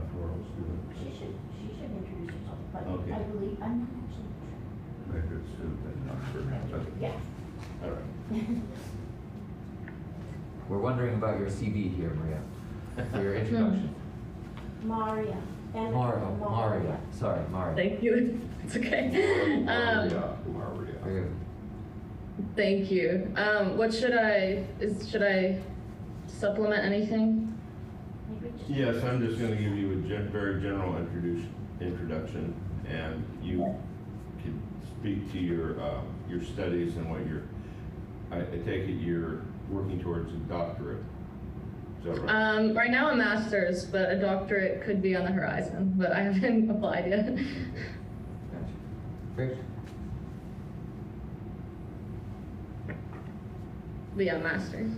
doctoral student? She should introduce herself, but Okay. I believe, I'm not actually Graduate student at Oxford. sure. Okay. Yeah. All right. We're wondering about your CV here, Maria, for your introduction. Maria. Maria. Sorry, Maria. Thank you. It's okay. Maria. Very good. Thank you. What should I supplement anything? Maybe just. Yes, I'm just going to give you a very general introduction, and you can speak to your studies and what I take it you're working towards a doctorate. Is that right? Right now a master's, but a doctorate could be on the horizon, but I haven't applied yet. Gotcha. Great. But yeah, master's.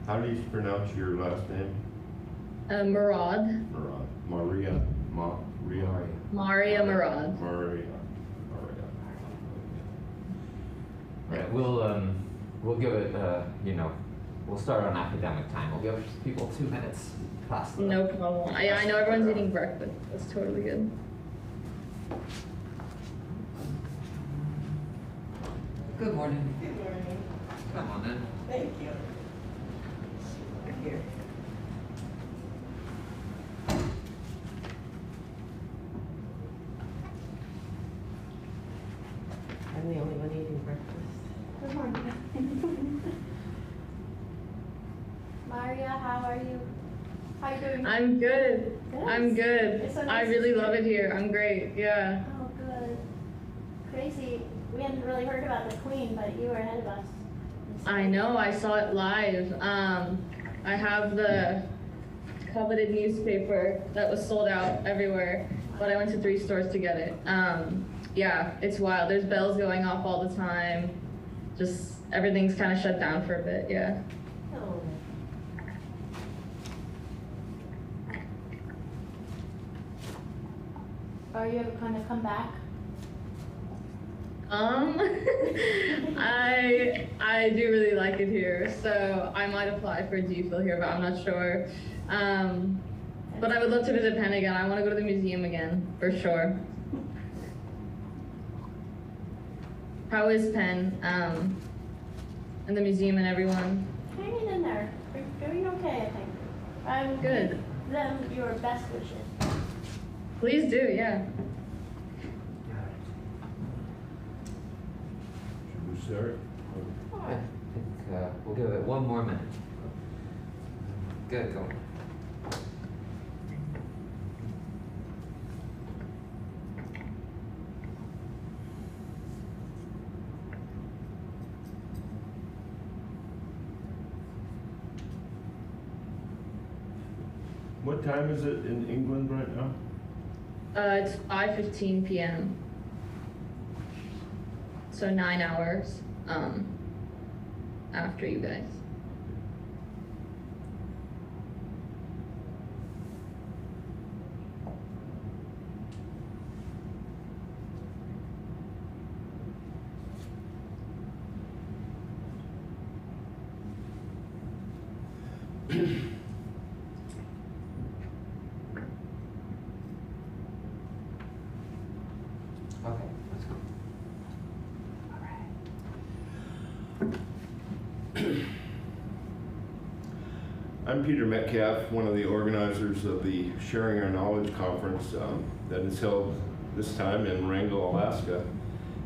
How do you pronounce your last name? Murad. Murad. Maria. Maria Murad. Maria. Right. We'll give it. We'll start on academic time. We'll give people 2 minutes past. No problem. I know everyone's eating breakfast. That's totally good. Good morning. Good morning. Come on in. Thank you. Here. I'm the only one eating breakfast. Good morning. Maria, how are you? How you doing? I'm good. Good. I'm good. It's so I nice to really see love you. it here. I'm great. Yeah. Oh, good. Crazy. We hadn't really heard about the Queen, but you were ahead of us. I know. I saw it live. I have the coveted newspaper that was sold out everywhere, but I went to 3 stores to get it. Yeah, it's wild. There's bells going off all the time. Just everything's kind of shut down for a bit. Yeah. Oh. Are you ever gonna come back? I do really like it here, so I might apply for a DPhil here, but I'm not sure. But I would love to visit Penn again. I want to go to the museum again, for sure. How is Penn, and the museum and everyone? Hanging in there. You're doing okay, I think. I'm Good. Them your best wishes. Please do, yeah. Should we start? I think we'll give it 1 more minute. Good going. What time is it in England right now? It's 5:15 p.m. So 9 hours after you guys. Okay, let's go. All right. I'm Peter Metcalfe, one of the organizers of the Sharing Our Knowledge conference that is held this time in Wrangell, Alaska.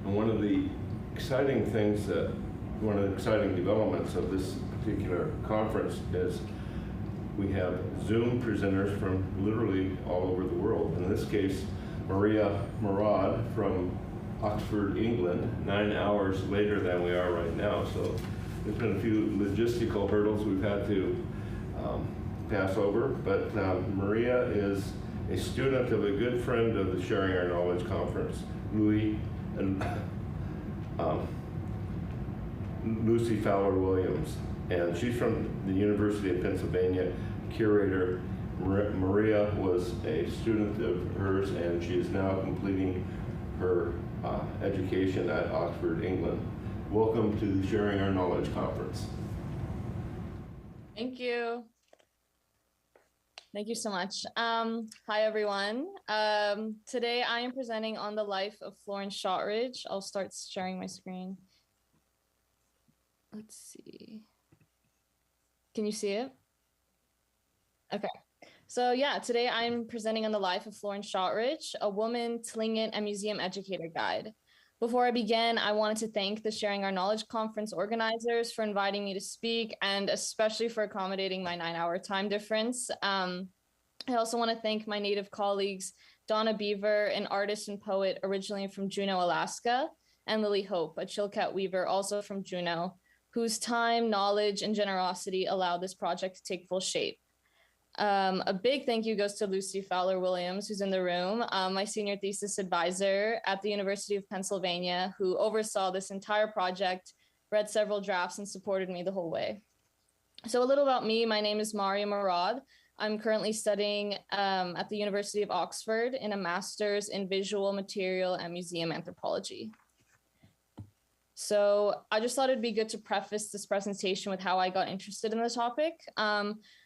And one of the exciting developments of this particular conference is we have Zoom presenters from literally all over the world. In this case, Maria Murad from Oxford, England, 9 hours later than we are right now. So there's been a few logistical hurdles we've had to pass over, but Maria is a student of a good friend of the Sharing Our Knowledge conference, Lucy Fowler Williams, and she's from the University of Pennsylvania, curator. Maria was a student of hers, and she is now completing her education at Oxford, England. Welcome to the Sharing Our Knowledge conference. Thank you. Thank you so much. Hi, everyone. Today I am presenting on the life of Florence Shotridge. I'll start sharing my screen. Let's see. Can you see it? Okay. So yeah, today I'm presenting on the life of Florence Shotridge, a woman, Tlingit, and museum educator guide. Before I begin, I wanted to thank the Sharing Our Knowledge Conference organizers for inviting me to speak, and especially for accommodating my 9-hour time difference. I also want to thank my Native colleagues, Donna Beaver, an artist and poet originally from Juneau, Alaska, and Lily Hope, a Chilkat weaver also from Juneau, whose time, knowledge, and generosity allowed this project to take full shape. A big thank you goes to Lucy Fowler-Williams, who's in the room, my senior thesis advisor at the University of Pennsylvania, who oversaw this entire project, read several drafts, and supported me the whole way. So a little about me. My name is Murad. I'm currently studying at the University of Oxford in a master's in visual, material, and museum anthropology. So I just thought it'd be good to preface this presentation with how I got interested in the topic.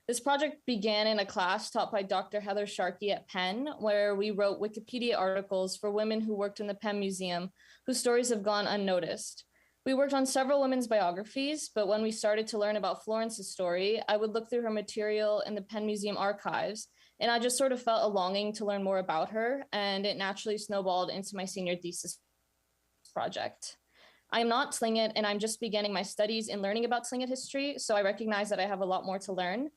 This project began in a class taught by Dr. Heather Sharkey at Penn, where we wrote Wikipedia articles for women who worked in the Penn Museum, whose stories have gone unnoticed. We worked on several women's biographies, but when we started to learn about Florence's story, I would look through her material in the Penn Museum archives, and I just sort of felt a longing to learn more about her, and it naturally snowballed into my senior thesis project. I am not Tlingit, and I'm just beginning my studies in learning about Tlingit history, so I recognize that I have a lot more to learn.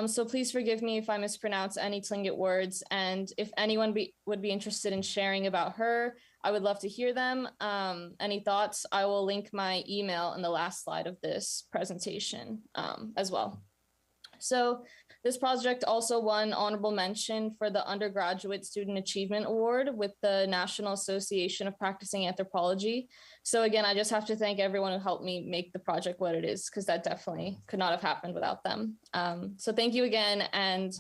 So please forgive me if I mispronounce any Tlingit words, and if anyone would be interested in sharing about her, I would love to hear them. Any thoughts? I will link my email in the last slide of this presentation as well. So this project also won honorable mention for the Undergraduate Student Achievement Award with the National Association of Practicing Anthropology. So again, I just have to thank everyone who helped me make the project what it is, because that definitely could not have happened without them. So thank you again, and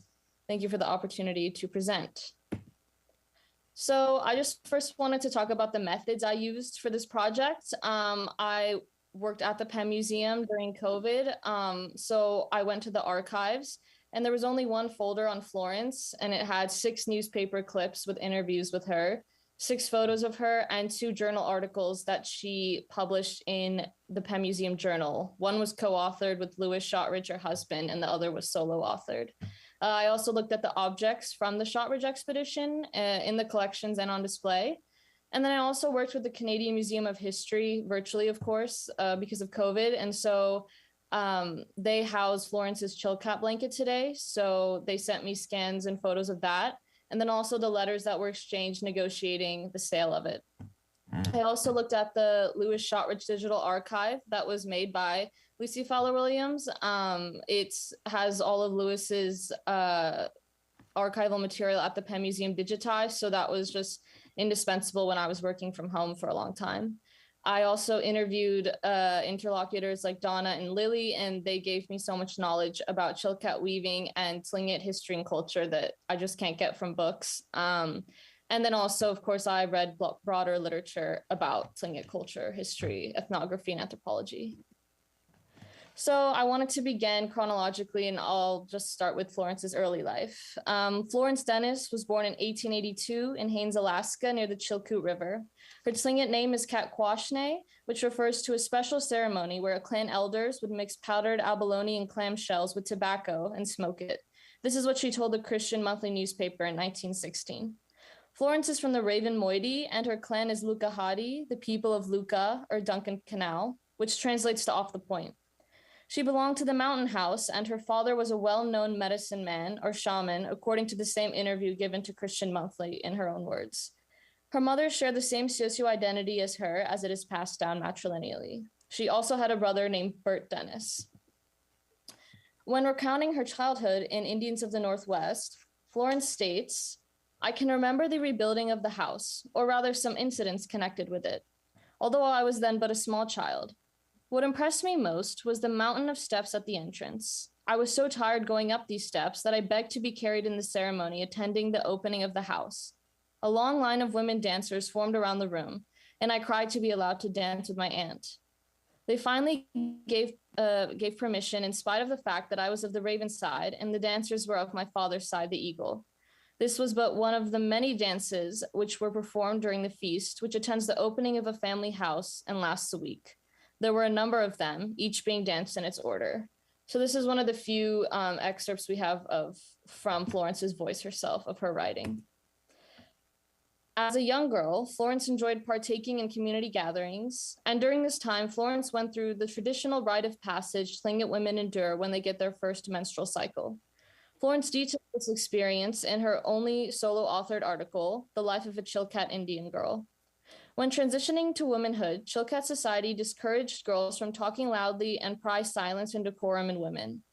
thank you for the opportunity to present. So I just first wanted to talk about the methods I used for this project. I worked at the Penn Museum during COVID. So I went to the archives, and there was only one folder on Florence, and it had 6 newspaper clips with interviews with her, 6 photos of her, and 2 journal articles that she published in the Penn Museum Journal. One was co-authored with Louis Shotridge, her husband, and the other was solo authored. I also looked at the objects from the Shotridge Expedition in the collections and on display. And then I also worked with the Canadian Museum of History, virtually, of course, because of COVID. And so they house Florence's Chilkat blanket today. So they sent me scans and photos of that. And then also the letters that were exchanged negotiating the sale of it. I also looked at the Louis Shotridge digital archive that was made by Lucy Fowler-Williams. It has all of Louis's archival material at the Penn Museum digitized. So that was just indispensable when I was working from home for a long time. I also interviewed interlocutors like Donna and Lily, and they gave me so much knowledge about Chilkat weaving and Tlingit history and culture that I just can't get from books. And then also, of course, I read broader literature about Tlingit culture, history, ethnography, and anthropology. So I wanted to begin chronologically, and I'll just start with Florence's early life. Florence Dennis was born in 1882 in Haines, Alaska, near the Chilkoot River. Her Tlingit name is Katquashne, which refers to a special ceremony where clan elders would mix powdered abalone and clam shells with tobacco and smoke it. This is what she told the Christian monthly newspaper in 1916. Florence is from the Raven Moiety, and her clan is Lukahadi, the people of Luka, or Duncan Canal, which translates to off the point. She belonged to the Mountain House, and her father was a well-known medicine man or shaman, according to the same interview given to Christian Monthly in her own words. Her mother shared the same socio-identity as her, as it is passed down matrilineally. She also had a brother named Bert Dennis. When recounting her childhood in Indians of the Northwest, Florence states, "I can remember the rebuilding of the house, or rather some incidents connected with it, although I was then but a small child. What impressed me most was the mountain of steps at the entrance. I was so tired going up these steps that I begged to be carried in the ceremony attending the opening of the house. A long line of women dancers formed around the room, and I cried to be allowed to dance with my aunt. They finally gave permission in spite of the fact that I was of the Raven side and the dancers were of my father's side, the Eagle. This was but one of the many dances which were performed during the feast, which attends the opening of a family house and lasts a week. There were a number of them, each being danced in its order. So this is one of the few excerpts we have from Florence's voice herself, of her writing. As a young girl, Florence enjoyed partaking in community gatherings, and during this time, Florence went through the traditional rite of passage Tlingit women endure when they get their first menstrual cycle. Florence detailed this experience in her only solo-authored article, The Life of a Chilkat Indian Girl. When transitioning to womanhood, Chilkat society discouraged girls from talking loudly and prized silence and decorum in women.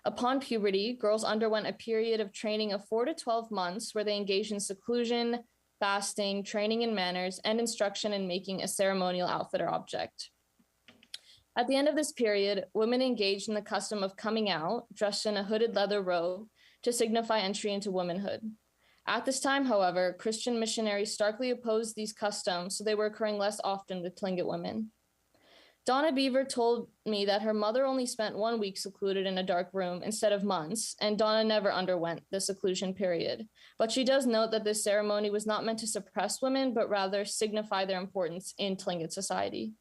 Upon puberty, girls underwent a period of training of 4 to 12 months where they engaged in seclusion, fasting, training in manners, and instruction in making a ceremonial outfit or object. At the end of this period, women engaged in the custom of coming out, dressed in a hooded leather robe, to signify entry into womanhood. At this time, however, Christian missionaries starkly opposed these customs, so they were occurring less often with Tlingit women. Donna Beaver told me that her mother only spent 1 week secluded in a dark room instead of months, and Donna never underwent the seclusion period. But she does note that this ceremony was not meant to suppress women, but rather signify their importance in Tlingit society.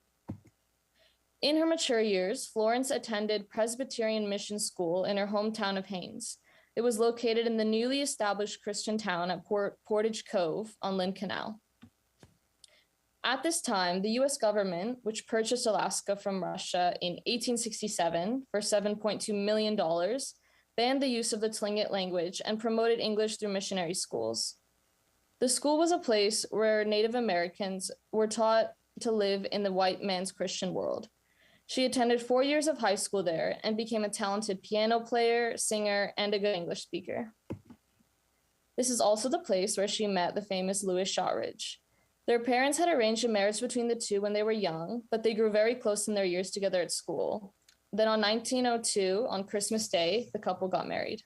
In her mature years, Florence attended Presbyterian Mission School in her hometown of Haines. It was located in the newly established Christian town at Portage Cove on Lynn Canal. At this time, the US government, which purchased Alaska from Russia in 1867 for $7.2 million, banned the use of the Tlingit language and promoted English through missionary schools. The school was a place where Native Americans were taught to live in the white man's Christian world. She attended 4 years of high school there and became a talented piano player, singer, and a good English speaker. This is also the place where she met the famous Louis Shotridge. Their parents had arranged a marriage between the two when they were young, but they grew very close in their years together at school. Then on 1902, on Christmas Day, the couple got married.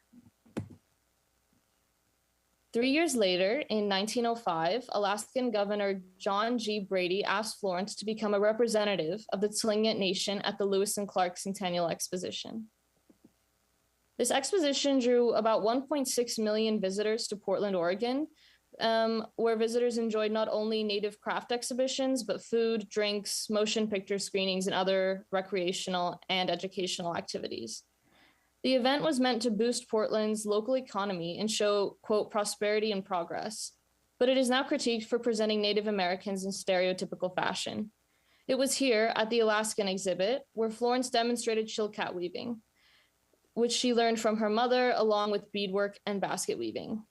3 years later, in 1905, Alaskan Governor John G. Brady asked Florence to become a representative of the Tlingit Nation at the Lewis and Clark Centennial Exposition. This exposition drew about 1.6 million visitors to Portland, Oregon, where visitors enjoyed not only native craft exhibitions, but food, drinks, motion picture screenings, and other recreational and educational activities. The event was meant to boost Portland's local economy and show, quote, prosperity and progress, but it is now critiqued for presenting Native Americans in stereotypical fashion. It was here at the Alaskan exhibit where Florence demonstrated Chilkat weaving, which she learned from her mother, along with beadwork and basket weaving.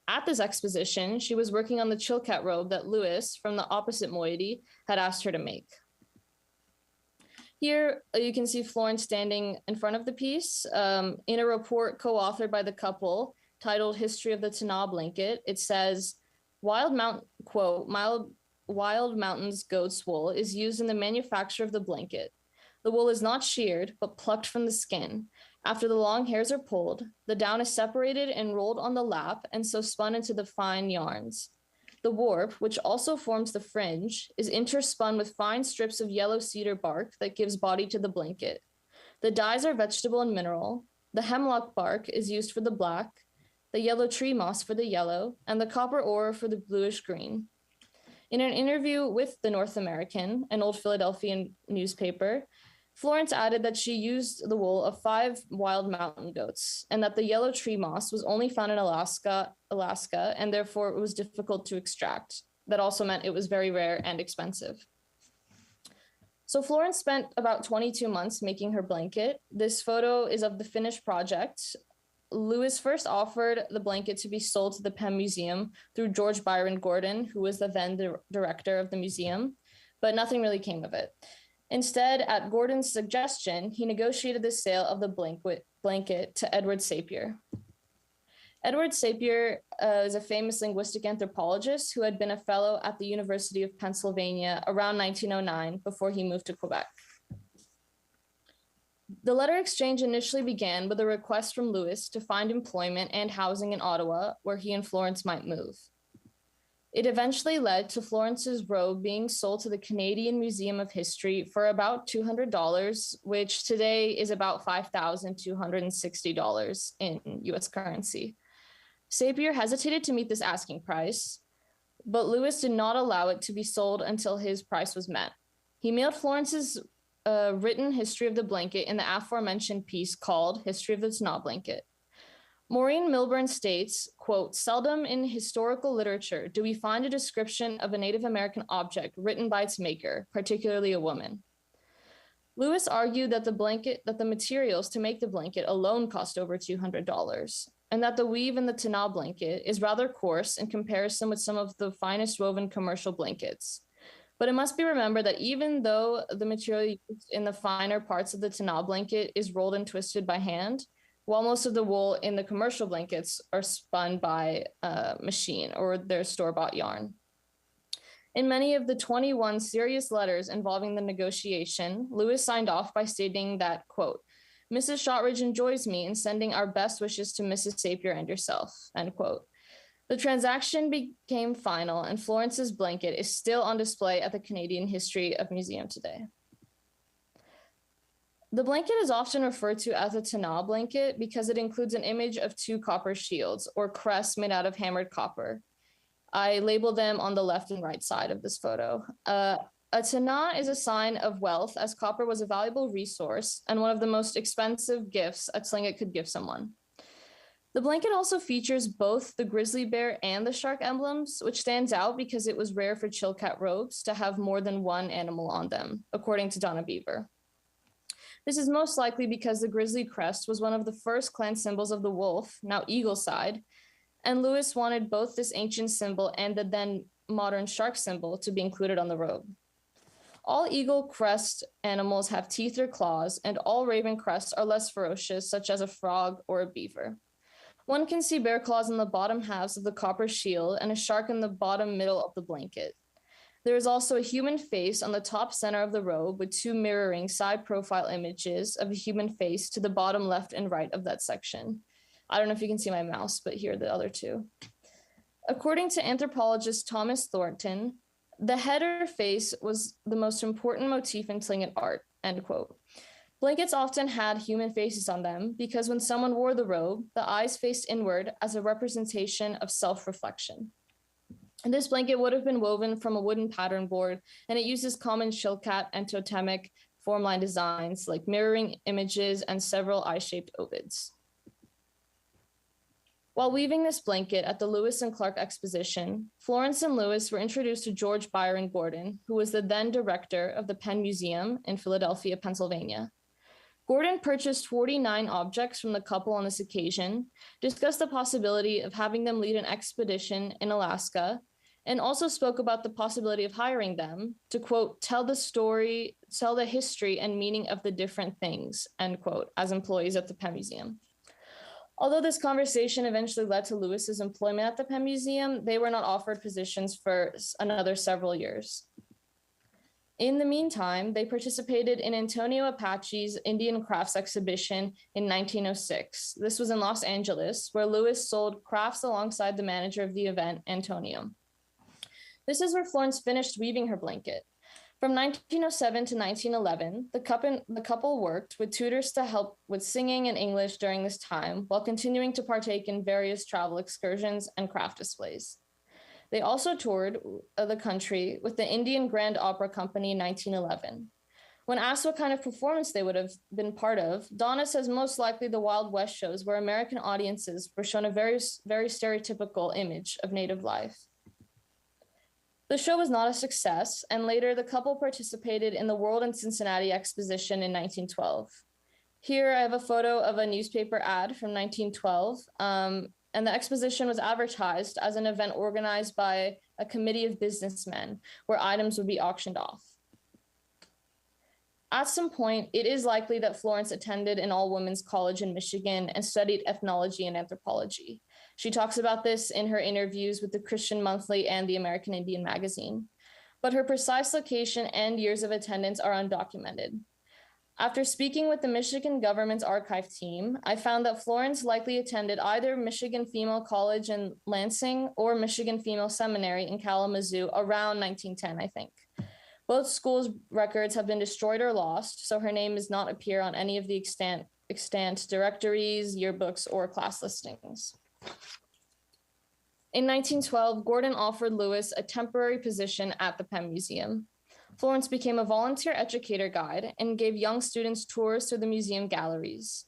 At this exposition, she was working on the Chilkat robe that Lewis, from the opposite moiety, had asked her to make. Here, you can see Florence standing in front of the piece. In a report co-authored by the couple titled History of the Tanah Blanket, it says, wild mountains goat's wool is used in the manufacture of the blanket. The wool is not sheared, but plucked from the skin. After the long hairs are pulled, the down is separated and rolled on the lap and so spun into the fine yarns. The warp, which also forms the fringe, is interspun with fine strips of yellow cedar bark that gives body to the blanket. The dyes are vegetable and mineral. The hemlock bark is used for the black, the yellow tree moss for the yellow, and the copper ore for the bluish green. In an interview with the North American, an old Philadelphian newspaper, Florence added that she used the wool of 5 wild mountain goats and that the yellow tree moss was only found in Alaska, and therefore it was difficult to extract. That also meant it was very rare and expensive. So Florence spent about 22 months making her blanket. This photo is of the finished project. Lewis first offered the blanket to be sold to the Penn Museum through George Byron Gordon, who was the then director of the museum, but nothing really came of it. Instead, at Gordon's suggestion, he negotiated the sale of the blanket to Edward Sapir. Edward Sapir is a famous linguistic anthropologist who had been a fellow at the University of Pennsylvania around 1909 before he moved to Quebec. The letter exchange initially began with a request from Lewis to find employment and housing in Ottawa, where he and Florence might move. It eventually led to Florence's robe being sold to the Canadian Museum of History for about $200, which today is about $5,260 in US currency. Sapir hesitated to meet this asking price, but Lewis did not allow it to be sold until his price was met. He mailed Florence's written history of the blanket in the aforementioned piece called History of the Tanab Blanket. Maureen Milburn states, quote, "Seldom in historical literature do we find a description of a Native American object written by its maker, particularly a woman." Lewis argued that the materials to make the blanket alone cost over $200, and that the weave in the Tanab blanket is rather coarse in comparison with some of the finest woven commercial blankets. But it must be remembered that even though the material used in the finer parts of the Tanab blanket is rolled and twisted by hand, while most of the wool in the commercial blankets are spun by machine or their store-bought yarn. In many of the 21 serious letters involving the negotiation, Lewis signed off by stating that, quote, "Mrs. Shotridge enjoys me in sending our best wishes to Mrs. Sapir and yourself," end quote. The transaction became final, and Florence's blanket is still on display at the Canadian History of Museum today. The blanket is often referred to as a Tanab blanket because it includes an image of two copper shields or crests made out of hammered copper. I labeled them on the left and right side of this photo. A Tana is a sign of wealth, as copper was a valuable resource and one of the most expensive gifts a Tlingit could give someone. The blanket also features both the grizzly bear and the shark emblems, which stands out because it was rare for Chilkat robes to have more than one animal on them, according to Donna Beaver. This is most likely because the grizzly crest was one of the first clan symbols of the wolf, now eagle side, and Lewis wanted both this ancient symbol and the then modern shark symbol to be included on the robe. All eagle crest animals have teeth or claws, and all raven crests are less ferocious, such as a frog or a beaver. One can see bear claws in the bottom halves of the copper shield and a shark in the bottom middle of the blanket. There is also a human face on the top center of the robe with two mirroring side profile images of a human face to the bottom left and right of that section. I don't know if you can see my mouse, but here are the other two. According to anthropologist Thomas Thornton, the head or face was the most important motif in Tlingit art, end quote. Blankets often had human faces on them because when someone wore the robe, the eyes faced inward as a representation of self-reflection. And this blanket would have been woven from a wooden pattern board, and it uses common Chilkat and totemic formline designs like mirroring images and several eye-shaped ovids. While weaving this blanket at the Lewis and Clark Exposition, Florence and Lewis were introduced to George Byron Gordon, who was the then director of the Penn Museum in Philadelphia, Pennsylvania. Gordon purchased 49 objects from the couple on this occasion, discussed the possibility of having them lead an expedition in Alaska, and also spoke about the possibility of hiring them to, quote, tell the history and meaning of the different things, end quote, as employees at the Penn Museum. Although this conversation eventually led to Lewis's employment at the Penn Museum, they were not offered positions for another several years. In the meantime, they participated in Antonio Apache's Indian Crafts Exhibition in 1906. This was in Los Angeles, where Lewis sold crafts alongside the manager of the event, Antonio. This is where Florence finished weaving her blanket. From 1907 to 1911, the couple worked with tutors to help with singing and English during this time, while continuing to partake in various travel excursions and craft displays. They also toured the country with the Indian Grand Opera Company in 1911. When asked what kind of performance they would have been part of, Donna says most likely the Wild West shows where American audiences were shown a very, very stereotypical image of Native life. The show was not a success, and later the couple participated in the World in Cincinnati Exposition in 1912. Here I have a photo of a newspaper ad from 1912, and the exposition was advertised as an event organized by a committee of businessmen where items would be auctioned off. At some point, it is likely that Florence attended an all-women's college in Michigan and studied ethnology and anthropology. She talks about this in her interviews with the Christian Monthly and the American Indian magazine, but her precise location and years of attendance are undocumented. After speaking with the Michigan government's archive team, I found that Florence likely attended either Michigan Female College in Lansing or Michigan Female Seminary in Kalamazoo around 1910, I think. Both schools' records have been destroyed or lost, so her name does not appear on any of the extant directories, yearbooks, or class listings. In 1912, Gordon offered Lewis a temporary position at the Penn Museum. Florence became a volunteer educator guide and gave young students tours through the museum galleries.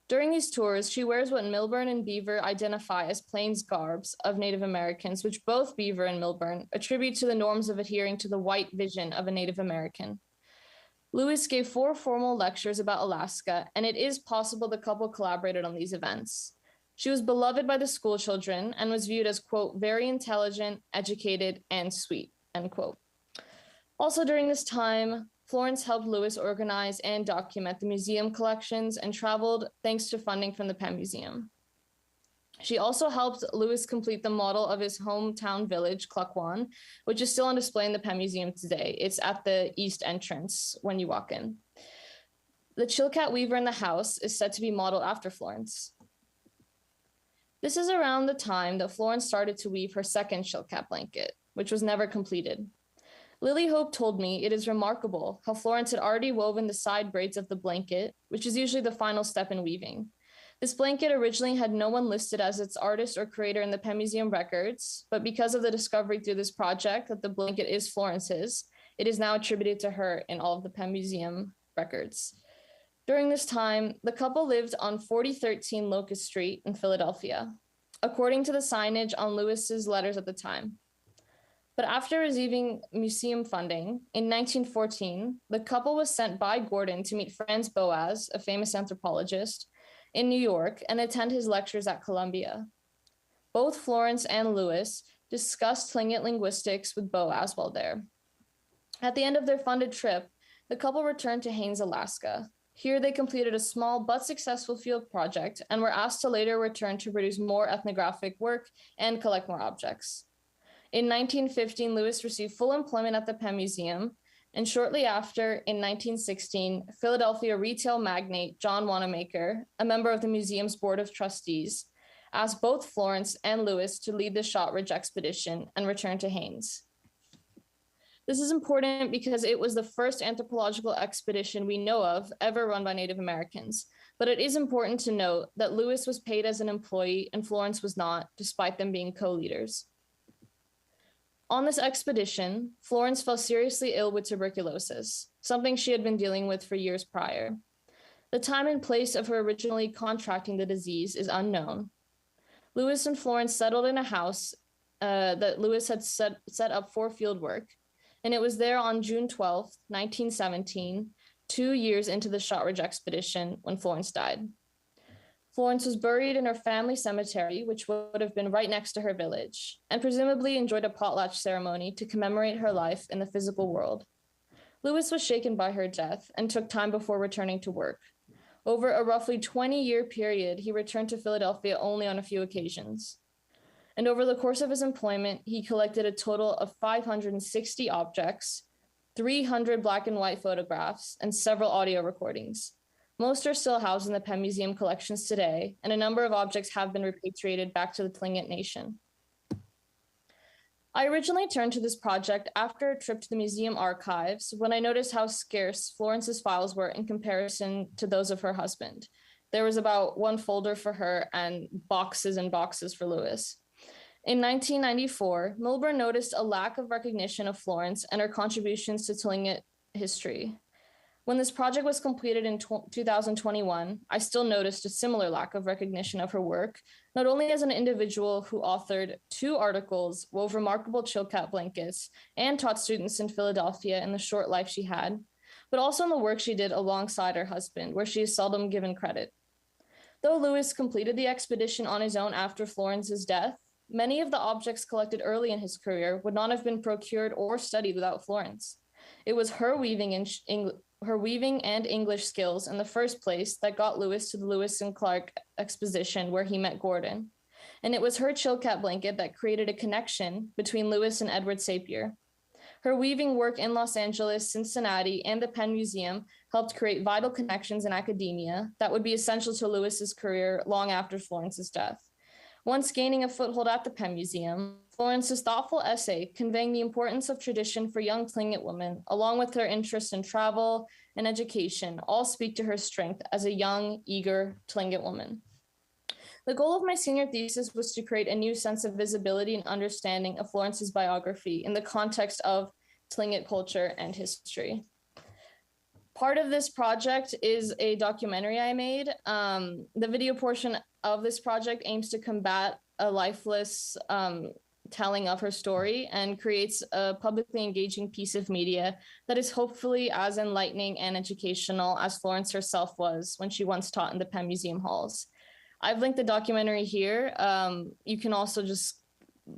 During these tours, she wears what Milburn and Beaver identify as plains garbs of Native Americans, which both Beaver and Milburn attribute to the norms of adhering to the white vision of a Native American. Lewis gave 4 formal lectures about Alaska, and it is possible the couple collaborated on these events. She was beloved by the school children and was viewed as, quote, very intelligent, educated, and sweet, end quote. Also during this time, Florence helped Lewis organize and document the museum collections and traveled thanks to funding from the Penn Museum. She also helped Lewis complete the model of his hometown village, Cluckwan, which is still on display in the Penn Museum today. It's at the east entrance when you walk in. The Chilkat weaver in the house is said to be modeled after Florence. This is around the time that Florence started to weave her second Chilkat blanket, which was never completed. Lily Hope told me it is remarkable how Florence had already woven the side braids of the blanket, which is usually the final step in weaving. This blanket originally had no one listed as its artist or creator in the Penn Museum records, but because of the discovery through this project that the blanket is Florence's, it is now attributed to her in all of the Penn Museum records. During this time, the couple lived on 4013 Locust Street in Philadelphia, according to the signage on Lewis's letters at the time. But after receiving museum funding, in 1914, the couple was sent by Gordon to meet Franz Boas, a famous anthropologist, in New York and attend his lectures at Columbia. Both Florence and Lewis discussed Tlingit linguistics with Boas while there. At the end of their funded trip, the couple returned to Haines, Alaska. Here they completed a small but successful field project and were asked to later return to produce more ethnographic work and collect more objects. In 1915, Lewis received full employment at the Penn Museum, and shortly after, in 1916, Philadelphia retail magnate John Wanamaker, a member of the museum's board of trustees, asked both Florence and Lewis to lead the Shotridge Expedition and return to Haines. This is important because it was the first anthropological expedition we know of ever run by Native Americans, but it is important to note that Lewis was paid as an employee and Florence was not, despite them being co-leaders. On this expedition, Florence fell seriously ill with tuberculosis, something she had been dealing with for years prior. The time and place of her originally contracting the disease is unknown. Lewis and Florence settled in a house that Lewis had set up for field work, and it was there on June 12, 1917, 2 years into the Shotridge Expedition, when Florence died. Florence was buried in her family cemetery, which would have been right next to her village, and presumably enjoyed a potlatch ceremony to commemorate her life in the physical world. Lewis was shaken by her death and took time before returning to work. Over a roughly 20-year period, he returned to Philadelphia only on a few occasions. And over the course of his employment, he collected a total of 560 objects, 300 black and white photographs, and several audio recordings. Most are still housed in the Penn Museum collections today, and a number of objects have been repatriated back to the Tlingit Nation. I originally turned to this project after a trip to the museum archives when I noticed how scarce Florence's files were in comparison to those of her husband. There was about one folder for her and boxes and boxes for Lewis. In 1994, Milburn noticed a lack of recognition of Florence and her contributions to Tlingit history. When this project was completed in 2021, I still noticed a similar lack of recognition of her work, not only as an individual who authored 2 articles, wove remarkable Chilkat blankets, and taught students in Philadelphia in the short life she had, but also in the work she did alongside her husband, where she is seldom given credit. Though Lewis completed the expedition on his own after Florence's death, many of the objects collected early in his career would not have been procured or studied without Florence. It was her weaving and English skills in the first place that got Lewis to the Lewis and Clark Exposition where he met Gordon. And it was her Chilkat blanket that created a connection between Lewis and Edward Sapir. Her weaving work in Los Angeles, Cincinnati, and the Penn Museum helped create vital connections in academia that would be essential to Lewis's career long after Florence's death. Once gaining a foothold at the Penn Museum, Florence's thoughtful essay conveying the importance of tradition for young Tlingit women, along with her interest in travel and education, all speak to her strength as a young, eager Tlingit woman. The goal of my senior thesis was to create a new sense of visibility and understanding of Florence's biography in the context of Tlingit culture and history. Part of this project is a documentary I made. The video portion of this project aims to combat a lifeless telling of her story and creates a publicly engaging piece of media that is hopefully as enlightening and educational as Florence herself was when she once taught in the Penn Museum halls. I've linked the documentary here. You can also just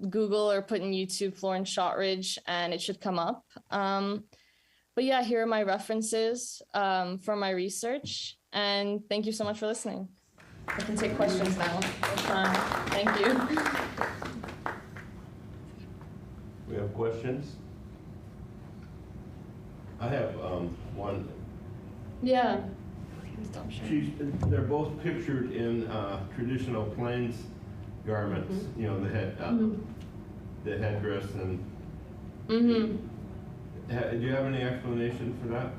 Google or put in YouTube Florence Shotridge and it should come up. But yeah, here are my references for my research. And thank you so much for listening. I can take questions now. Thank you. We have questions? I have one. Yeah. They're both pictured in traditional Plains garments, you know, the headdress and. Mm-hmm. Do you have any explanation for that?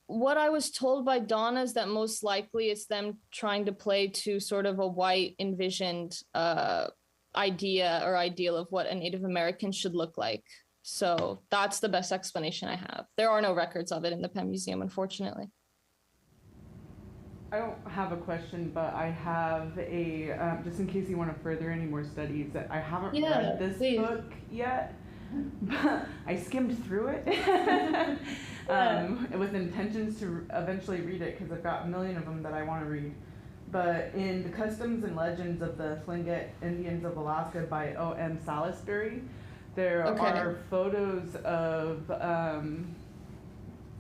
What I was told by Donna is that most likely it's them trying to play to sort of a white envisioned idea or ideal of what a Native American should look like. So that's the best explanation I have. There are no records of it in the Penn Museum, unfortunately. I don't have a question, but I have a, just in case you want to further any more studies, I haven't read this book yet, but I skimmed through it with intentions to eventually read it because I've got a million of them that I want to read. But in The Customs and Legends of the Tlingit Indians of Alaska by O.M. Salisbury, there are photos of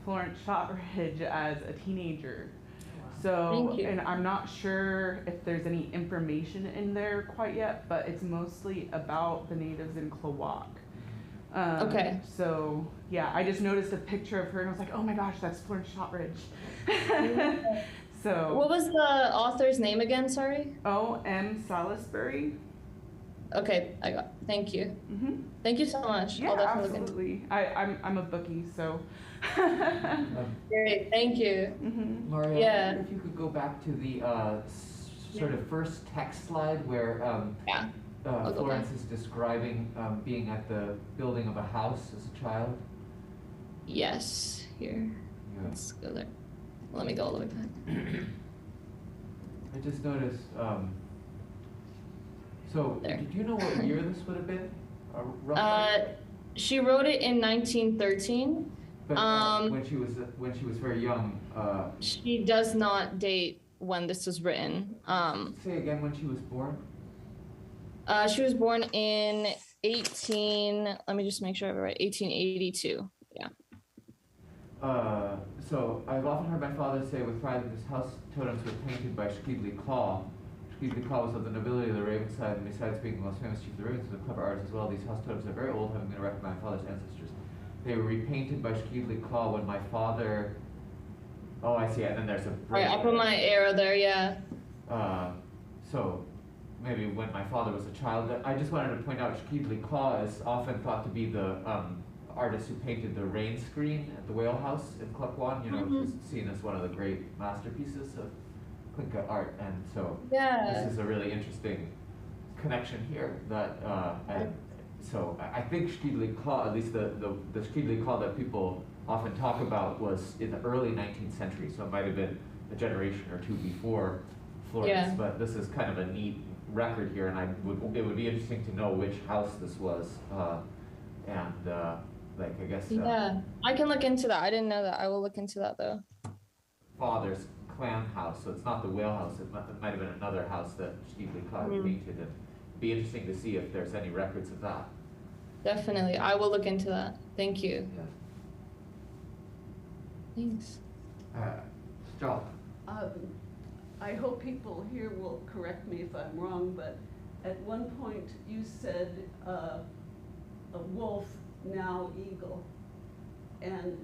Florence Shotridge as a teenager. So, and I'm not sure if there's any information in there quite yet, but it's mostly about the natives in Klawock. So, yeah, I just noticed a picture of her and I was like, oh my gosh, that's Florence Shotridge. So. What was the author's name again, sorry? O.M. Salisbury. Okay, I got it. Thank you. Mm-hmm. Thank you so much. Yeah, absolutely. I'm a bookie, so. Great, thank you. Mm-hmm. Maria, if you could go back to the sort of first text slide where Florence is describing being at the building of a house as a child. Yes, here. Yeah. Let's go there. Let me go all the way back. I just noticed, so there. Did you know what year this would have been? She wrote it in 1913. But when she was very young. She does not date when this was written. Say again when she was born. She was born in let me just make sure I have it right, 1882, yeah. So I've often heard my father say with pride that his house totems were painted by Shkeedly Claw. Shkeedly Claw was of the nobility of the Ravenside, and besides being the most famous chief of the Ravens, was a clever artist as well. These house totems are very old, having been erected by my father's ancestors. They were repainted by Shkeedly Claw when my father. Oh, I see. And then there's a. Right, I'll put my arrow there. Yeah. So maybe when my father was a child. I just wanted to point out Shkeedly Claw is often thought to be the artist who painted the rain screen at the Whale House in Klukwan. You know, which is seen as one of the great masterpieces of Tlingit art, and so this is a really interesting connection here that. So I think Shkeedly Claw, at least the Shkeedly Claw that people often talk about, was in the early 19th century. So it might have been a generation or two before Florence. But this is kind of a neat record here, and it would be interesting to know which house this was, like I guess. I can look into that. I didn't know that. I will look into that though. Father's clan house, so it's not the Whale House. It might have been another house that Shkeedly Claw painted. And be interesting to see if there's any records of that. Definitely, I will look into that. Thank you. Yeah. Thanks. Joel. I hope people here will correct me if I'm wrong, but at one point you said wolf, now eagle. And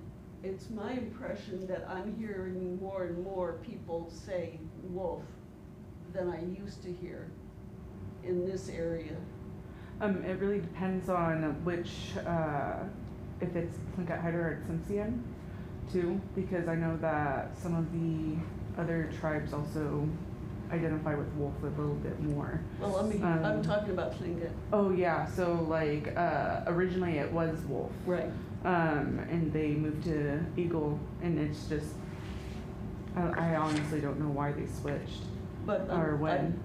it's my impression that I'm hearing more and more people say wolf than I used to hear in this area. It really depends on which, if it's Tlingit Hider or Tsimshian too, because I know that some of the other tribes also identify with wolf a little bit more. Well, I'm talking about Tlingit. Oh yeah, so like originally it was wolf. Right. And they moved to eagle, and it's just, I honestly don't know why they switched. But Or when.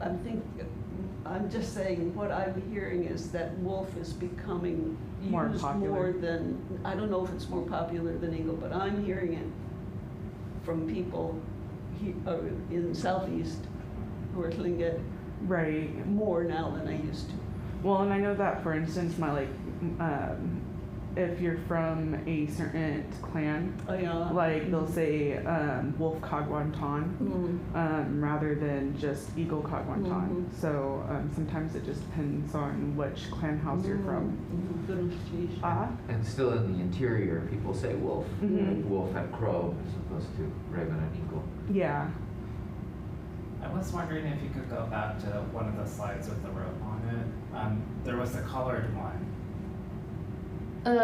I'm just saying, what I'm hearing is that wolf is becoming More used popular. more than, I don't know if it's more popular than eagle, but I'm hearing it from people in Southeast who are Tlingit Right. more now than I used to. Well, and I know that, for instance, if you're from a certain clan, Oh, yeah. like they'll say wolf Kagwantan, Mhm. rather than just eagle Kagwantan. Mhm. So sometimes it just depends on which clan house you're from. Mhm. Good information. And still in the interior, people say wolf. Mhm. Wolf and crow as opposed to raven and eagle. Yeah. I was wondering if you could go back to one of the slides with the rope on it. There was a colored one.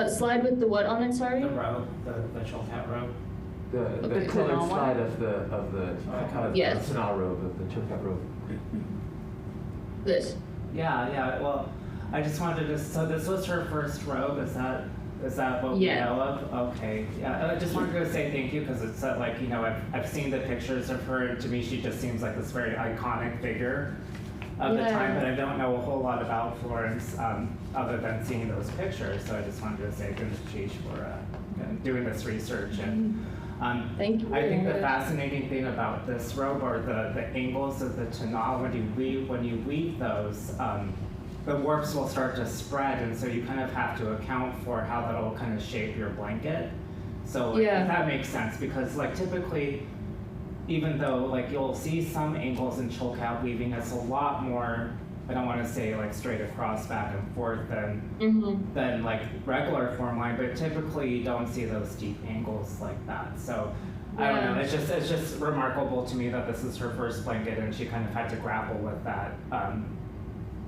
Slide with the what on it, sorry? The rope, the Chilkat rope. The The colored canal slide one? of the Yes. canal robe, of the Chilkat robe. This. Yeah, well, I just wanted to, so this was her first robe, is that what we Yeah. know of? Okay, yeah, I just wanted to say thank you, because it's like, you know, I've seen the pictures of her, and to me, she just seems like this very iconic figure of the time, but I don't know a whole lot about Florence, other than seeing those pictures, so I just wanted to say good sheesh for doing this research. And Thank you. I think the fascinating thing about this robe are the angles of the tonal. When you weave those, the warps will start to spread, and so you kind of have to account for how that'll kind of shape your blanket. So if that makes sense, because like typically, even though like you'll see some angles in Chilkat weaving, it's a lot more, I don't want to say like straight across back and forth than like regular form line, but typically you don't see those deep angles like that. So I don't know, it's just remarkable to me that this is her first blanket and she kind of had to grapple with that.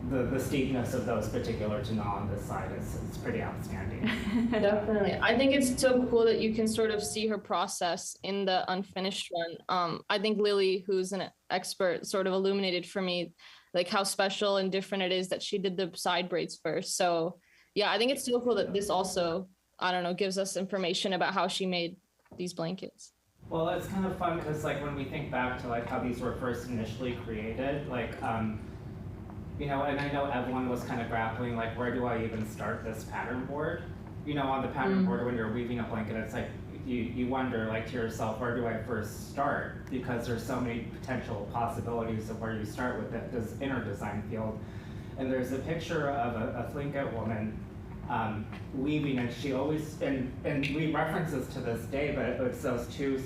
The steepness of those particular tonal on this side is pretty outstanding. Definitely. I think it's so cool that you can sort of see her process in the unfinished one. I think Lily, who's an expert, sort of illuminated for me like how special and different it is that she did the side braids first. So yeah, I think it's so cool that this also, I don't know, gives us information about how she made these blankets. Well, it's kind of fun because like when we think back to like how these were first initially created, like you know, and I know Evelyn was kind of grappling like, where do I even start this pattern board? You know, on the pattern board when you're weaving a blanket, it's like you wonder like to yourself, where do I first start? Because there's so many potential possibilities of where you start with this inner design field. And there's a picture of a Tlingit woman weaving, and she always, and we reference this to this day, but it's those two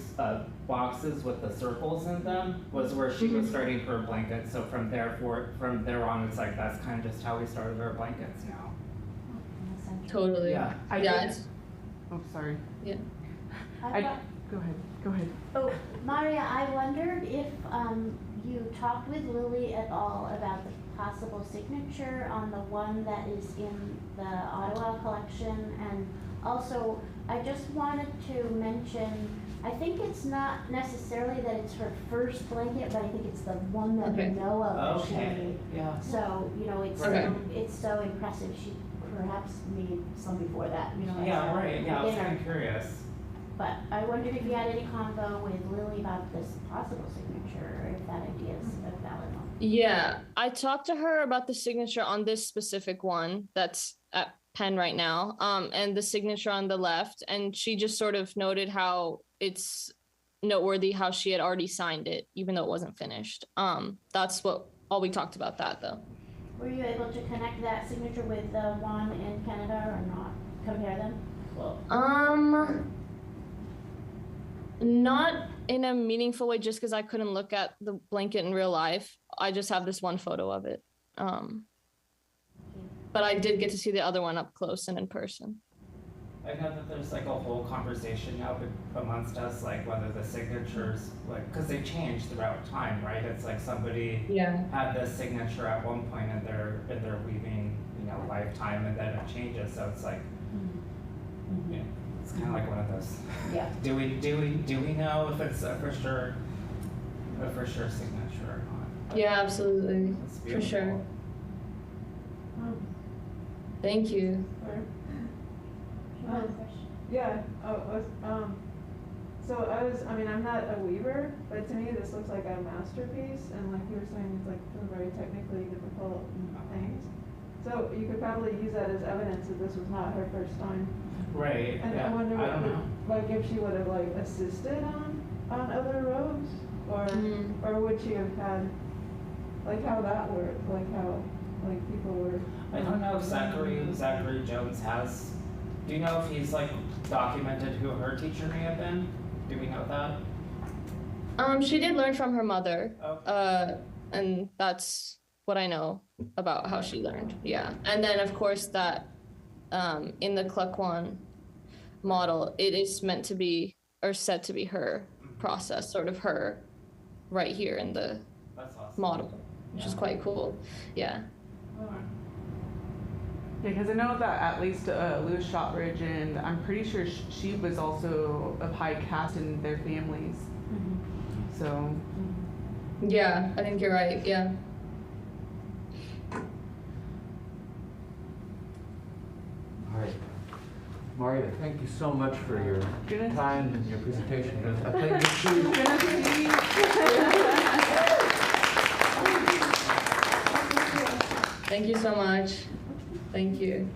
boxes with the circles in them was where she was starting her blanket. So from there on, it's like that's kind of just how we started our blankets now. Totally. Yeah. Oh, sorry. Yeah. Go ahead. Oh, Maria, I wondered if you talked with Lily at all about the possible signature on the one that is in the Ottawa collection. And also, I just wanted to mention, I think it's not necessarily that it's her first blanket, but I think it's the one that we know of that she made. Yeah. So, you know, it's so impressive. She perhaps made some before that, you know. Yeah, right. Yeah, I was kind of curious. But I wondered if you had any convo with Lily about this possible signature, or if that idea is a valid one. Yeah, I talked to her about the signature on this specific one that's at Penn right now, and the signature on the left, and she just sort of noted how it's noteworthy how she had already signed it, even though it wasn't finished. That's all we talked about that though. Were you able to connect that signature with the one in Canada or not? Compare them? Well, not in a meaningful way, just because I couldn't look at the blanket in real life. I just have this one photo of it. but I did get to see the other one up close and in person. I know that there's like a whole conversation now amongst us, like whether the signatures, like, because they change throughout time, right? It's like somebody Yeah. had this signature at one point in their weaving, lifetime, and then it changes. So it's like, yeah, it's kind of like one of those. Yeah. Do we know if it's a for sure signature or not? Yeah, absolutely. It's For sure. beautiful. Thank you. Yeah, so I'm not a weaver, but to me this looks like a masterpiece, and like you were saying, it's like some very technically difficult things. So you could probably use that as evidence that this was not her first time. Right. And yeah. I wonder I don't know. like if she would have like assisted on other robes, or would she have had, like how that worked, like how like people were. I don't know if Zachary Jones has. Do you know if he's like documented who her teacher may have been? Do we know that? She did learn from her mother. Okay. And that's what I know about how she learned. Yeah. And then of course that in the Klukwan model, it is meant to be or said to be her process, sort of her right here in the That's awesome. model, which is quite cool. Yeah. Yeah, because I know that at least Louis Shotridge, and I'm pretty sure she was also of high caste in their families. So. Yeah, I think you're right. Yeah. All right. Maria, thank you so much for your time and your presentation. I think Thank you so much. Thank you.